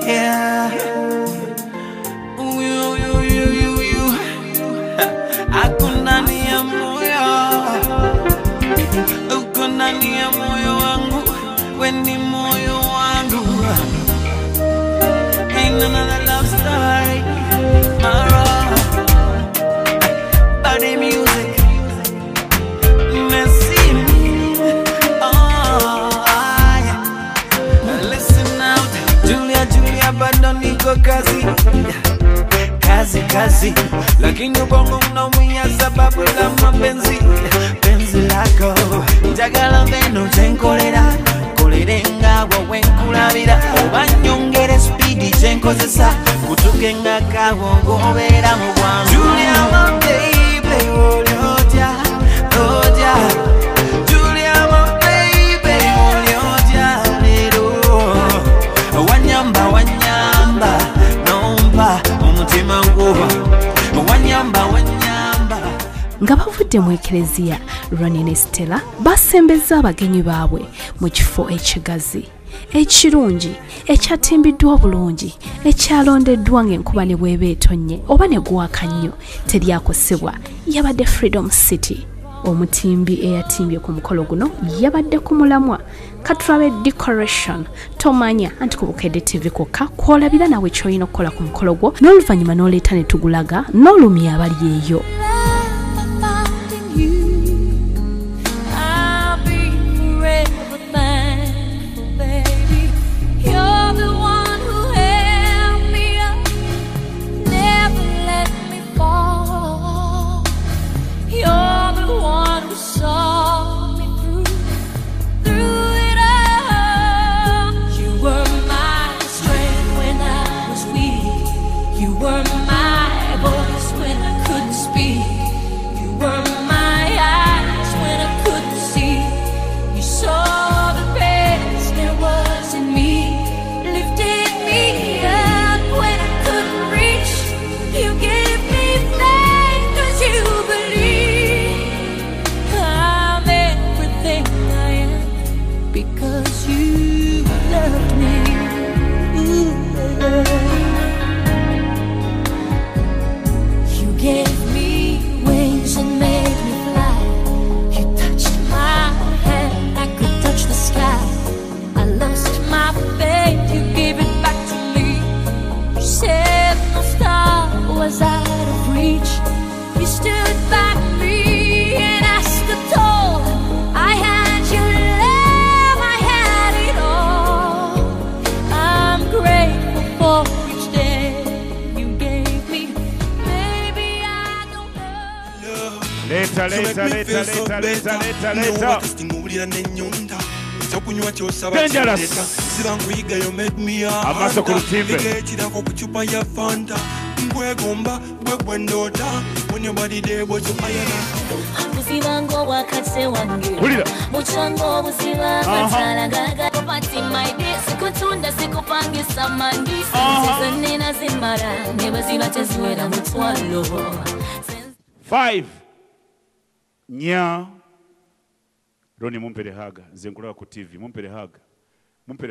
Yeah. Akunania moyo. Ukunania moyo wangu. Weni moyo wangu. Ain't another love story. Body music. Merci. Listen out. Julia bado niko kazi lakini ubongo unaumia sababu la mapenzi penzi lako njagala beno chenkolera kolerenga wowe nkulabira obanyongere speed chenkozesa kutukenga kawo gobera mu bwangu Julia my baby olyoja Julia my baby olyoja lero wanyamba nomba umutima nguba wanyamba nga bavudde mu eklezia Ronnie ne Stella basembeza abagenyi baabwe mu kifo ekigazi ekirungi ekyatimbiddwa bulungi ekyalondeddwa ng'enkuba ne bweba etonye oba ne gwaka nnyo teryakosebwa yabadde Freedom City omutimbi eyatimbye ku mukolo guno yabadde ku mulamwa katulabe decoration tomanya anti ku Bukedde TV kokka kwolabira nawe kyolina okukola ku mukolo gwo n'oluvannyuma n'oleeta ne tugulaga n'olumya abali eyo Amaso ku lutimbe Five. Nya Ronnie mumpere haga nzenkulaba ku TV mumpere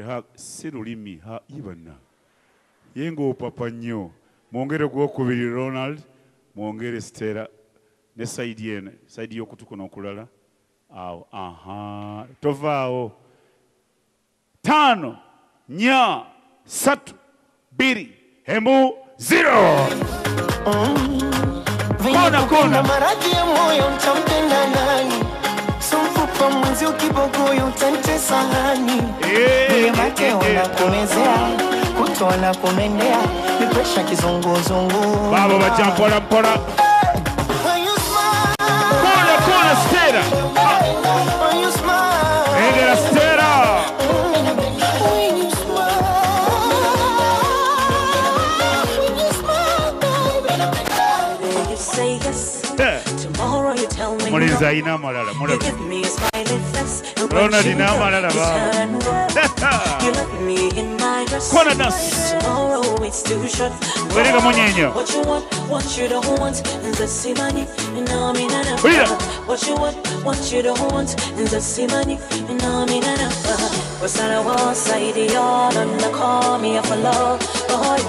haga sirulimi ha ibana yengo papa nnyo mwongere gwokubiri Ronald mwongere Stella ne side yokutuko n'okulala awo tovaawo 5 4 3 2 0 Kona maradhi ya moyo mtampenda nani Sumfupa mwenzi ukibogoyo utante sahani Niye make wanakumezea Kuto wanakumendea Mipresha kizungu Babo bajampora mpora Kona Stella Egera Stella Muliza ina malala Ronald ina malala Kona das Werega munyenyo what you don't want. And just see money, and I'm in an hour. What's that I want, side y'all, and I call me up for love. Boy,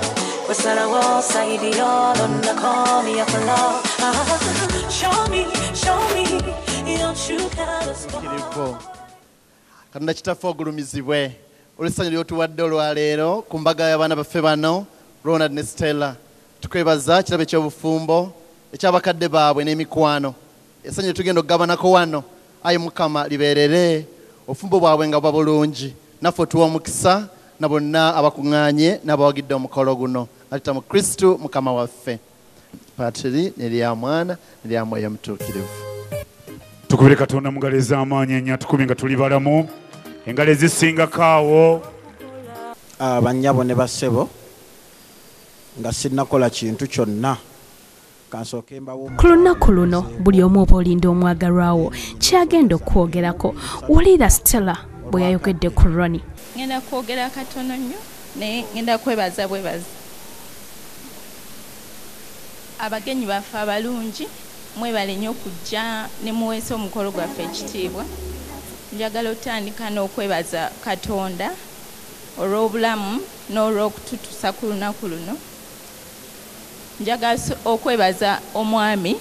what's that I want, side y'all, and I call me up for love. Show me, you don't you got us. Katonda kitaffe ogulumizibwe olw'essanyu ly'otuwadde olwaleero ku mbaga y'abaana baffe bano Ronald ne Stella. Tukwebaza kirabo eky'obufumbo eky'abakadde baabwe n'emikwano. Essanyu tugenda okugabanako wano ayi Mukama libeerere obufumbo bwabwe nga bwa bulungi naffe otuwa omukisa na bonna abakuŋŋaanye n'abawagidde omukolo guno alita mu Kristo Mukama waffe. Patiri nerya Mwana nerya Mwoyo Mutuukirivu. Tukubire Katonda mu ngalo ez'amaanyi ennya tukumi nga tuli balamu engalo ezisingako awo. Bannyabo ne bassebo nga sinnakola kintu kyonna kansooke mbawo. Ku lunaku luno buli omu oba olinda omwagalwawo kyagenda okwogerako. Wulira Stella bwe yayogedde ku Ronnie. Ngenda kwogera katono nnyo naye ngenda kwebaza bwebaza abagenyi baffe abalungi mwebale nnyo okujja ne muweesa omukolo gwaffe ekitiibwa. Njagala otandika n'okwebaza Katonda olw'obulamu n'olw'okututuusa ku lunaku luno. Njagala okwebaza omwami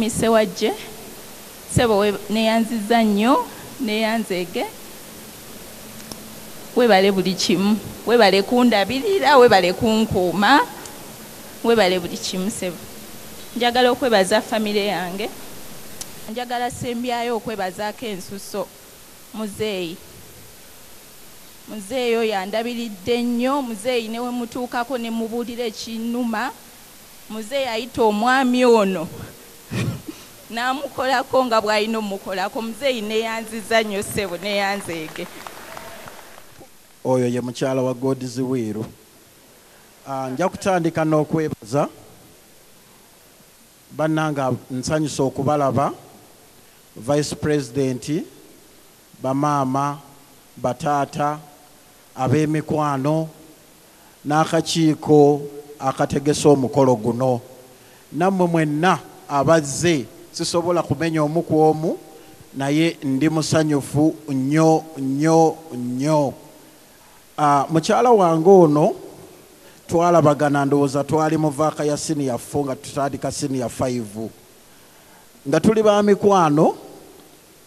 Ssewajje Ssebo neyanziza nnyo neyanzeege. Webale buli kimu, webale kundabirira, webale kunkuuma, webale buli kimu Ssebo. Njagala okwebaza famire yange. Njagala sembyayo okwebazaako ensuso muzeeyi. Muzeeyi oyo yandabiridde nnyo. Muzeeyi newe mutuukako ne mubuulira ekinnuma. Muzeeyi ayita omwami ono n'amukolako nga bw'alina omukolako. Muzeeyi neyanziza nnyo Ssebo neyanzeege. Oyo ye mukyala wa Godiziwiiru. Nja kutandika n'okwebaza bannanga nsanyusa okubalaba Vice President, bamaama, bataata, ab'emikwano n'akakiiko akategesa omukolo guno. Nammwe mwenna abazze sisobola kumenya omu ku omu naye ndi musanyufu nnyo nnyo nnyo. Mukyala wange ono twalabagana ndowooza twali mu vaaka ya senior 4 nga tutandika senior 5 nga tuli ba mikwano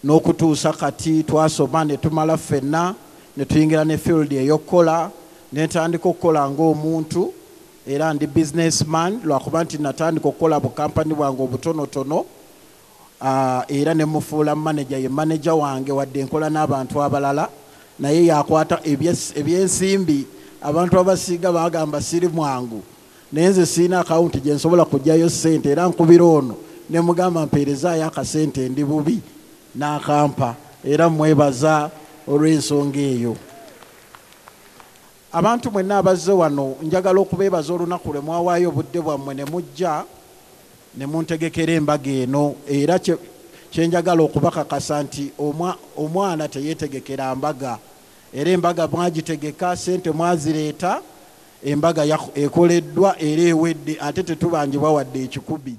n'okutuusa kati twasoma ne tumala ffenna ne tuyingira ne field ey'okukola ne ntandika okukola ng'omuntu era ndi businessman lwakuba nti natandika okukola bukampani bwange obutonotono era ne mufuula manager ye manager wange wadde nkola n'abantu abalala naye yakwata ebyensimbi abantu abasiiga bagamba siri mwangu naye nze siina akawunti gye nsobola kujjayo ssente era nkubira ono ne mugamba mpeerezaayo akasente ndi bubi n'akampa era mwebaza olw'ensonga eyo. Abantu mwenna abazze wano njagala okubeebaza olunaku lwe mwawaayo obudde bwammwe ne mujja ne muntegekera embaga eno era kyenjagala okubakakasa nti omwana teyeetegekera mbaga era embaga mwagitegeka sente mwazireeta embaga ekoleddwa era ewedde ate tetubangibwa wadde ekikubi.